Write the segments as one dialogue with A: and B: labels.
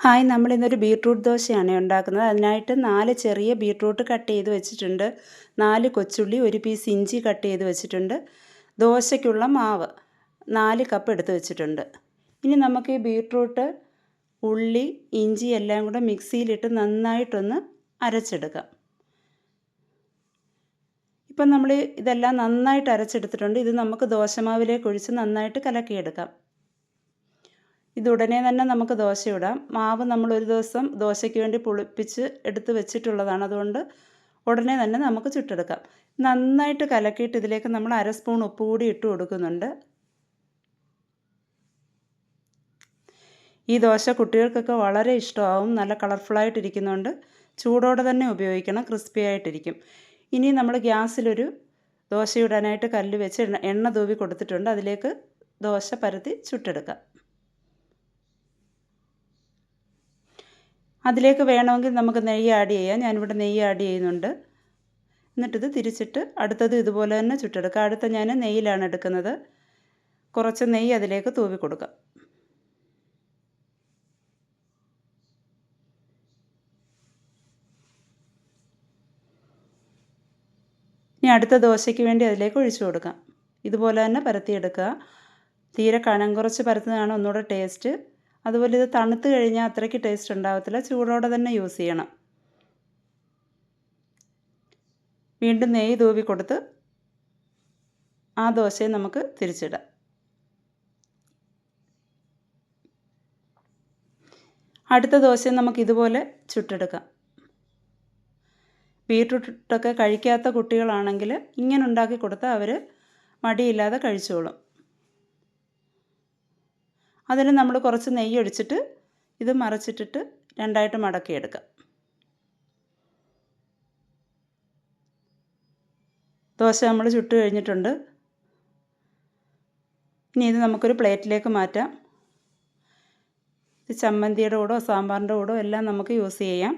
A: Hi, നമ്മളിന്നൊരു beetroot ദോശയാണ് ഉണ്ടാക്കുന്നത്. അതിനായിട്ട് 4 ചെറിയ ബീട്രൂട്ട് കട്ട് ചെയ്ത് വെച്ചിട്ടുണ്ട്. 4 കൊച്ചുള്ളി, 1 പീസ് ഇഞ്ചി കട്ട് ചെയ്ത് വെച്ചിട്ടുണ്ട്. ദോശയ്ക്കുള്ള മാവ് 4 കപ്പ് എടുത്ത് വെച്ചിട്ടുണ്ട്. ഇനി നമുക്ക് ഈ ബീട്രൂട്ട്, ഉള്ളി, ഇഞ്ചി എല്ലാം കൂടെ മിക്സിയിലിട്ട് നന്നായിട്ടൊന്ന് അരച്ചെടുക്കാം. ഇപ്പം നമ്മൾ ഇതെല്ലാം നന്നായിട്ട് അരച്ചെടുത്തിട്ടുണ്ട്. ഇത് നമുക്ക് ദോശമാവിലേക്ക് ഒഴിച്ച് നന്നായിട്ട് കലക്കിയെടുക്കാം. ഇതുടനെ തന്നെ നമുക്ക് ദോശ ഇടാം. മാവ് നമ്മൾ ഒരു ദിവസം ദോശയ്ക്ക് വേണ്ടി പുളിപ്പിച്ച് എടുത്ത് വെച്ചിട്ടുള്ളതാണ്. അതുകൊണ്ട് ഉടനെ തന്നെ നമുക്ക് ചുട്ടെടുക്കാം. നന്നായിട്ട് കലക്കിയിട്ട് ഇതിലേക്ക് നമ്മൾ 1/2 സ്പൂൺ ഉപ്പ് കൂടി ഇട്ട് കൊടുക്കുന്നുണ്ട്. ഈ ദോശ കുട്ടികൾക്കൊക്കെ വളരെ ഇഷ്ടമാവും. നല്ല കളർഫുള്ളായിട്ടിരിക്കുന്നുണ്ട്. ചൂടോടെ തന്നെ ഉപയോഗിക്കണം, ക്രിസ്പി ആയിട്ടിരിക്കും. ഇനി നമ്മൾ ഗ്യാസിലൊരു ദോശ ഇടാനായിട്ട് കല്ല് വെച്ച് എണ്ണ തൂവി കൊടുത്തിട്ടുണ്ട്. അതിലേക്ക് ദോശ പരത്തി ചുട്ടെടുക്കാം. അതിലേക്ക് വേണമെങ്കിൽ നമുക്ക് നെയ്യ് ആഡ് ചെയ്യാം. ഞാനിവിടെ നെയ്യ് ആഡ് ചെയ്യുന്നുണ്ട്. എന്നിട്ടിത് തിരിച്ചിട്ട് അടുത്തത് ഇതുപോലെ തന്നെ ചുട്ടെടുക്കാം. അടുത്ത ഞാൻ നെയ്യിലാണ് എടുക്കുന്നത്. കുറച്ച് നെയ്യ് അതിലേക്ക് തൂവി കൊടുക്കാം. ഇനി അടുത്ത ദോശയ്ക്ക് വേണ്ടി അതിലേക്ക് ഒഴിച്ചു കൊടുക്കാം. ഇതുപോലെ തന്നെ പരത്തിയെടുക്കുക. തീരെ കനം കുറച്ച് പരത്തുന്നതാണ് ഒന്നുകൂടെ ടേസ്റ്റ്. അതുപോലെ ഇത് തണുത്ത് കഴിഞ്ഞാൽ അത്രയ്ക്ക് ടേസ്റ്റ് ഉണ്ടാകത്തില്ല. ചൂടോടെ തന്നെ യൂസ് ചെയ്യണം. വീണ്ടും നെയ്യ് തൂവി കൊടുത്ത് ആ ദോശയെ നമുക്ക് തിരിച്ചിടാം. അടുത്ത ദോശയും നമുക്ക് ഇതുപോലെ ചുട്ടെടുക്കാം. ബീട്രൂട്ടൊക്കെ കഴിക്കാത്ത കുട്ടികളാണെങ്കിൽ ഇങ്ങനെ ഉണ്ടാക്കി കൊടുത്താൽ അവർ മടിയില്ലാതെ കഴിച്ചോളും. അതിൽ നമ്മൾ കുറച്ച് നെയ്യ് ഒഴിച്ചിട്ട് ഇത് മറിച്ചിട്ടിട്ട് രണ്ടായിട്ട് മടക്കിയെടുക്കാം. ദോശ നമ്മൾ ചുട്ട് കഴിഞ്ഞിട്ടുണ്ട്. ഇനി ഇത് നമുക്കൊരു പ്ലേറ്റിലേക്ക് മാറ്റാം. ഇത് ചമ്മന്തിയുടെ കൂടോ സാമ്പാറിൻ്റെ കൂടോ എല്ലാം നമുക്ക് യൂസ് ചെയ്യാം.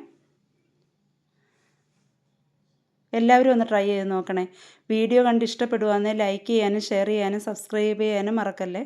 A: എല്ലാവരും ഒന്ന് ട്രൈ ചെയ്ത് നോക്കണേ. വീഡിയോ കണ്ട് ഇഷ്ടപ്പെടുവാണെങ്കിൽ ലൈക്ക് ചെയ്യാനും ഷെയർ ചെയ്യാനും സബ്സ്ക്രൈബ് ചെയ്യാനും മറക്കല്ലേ.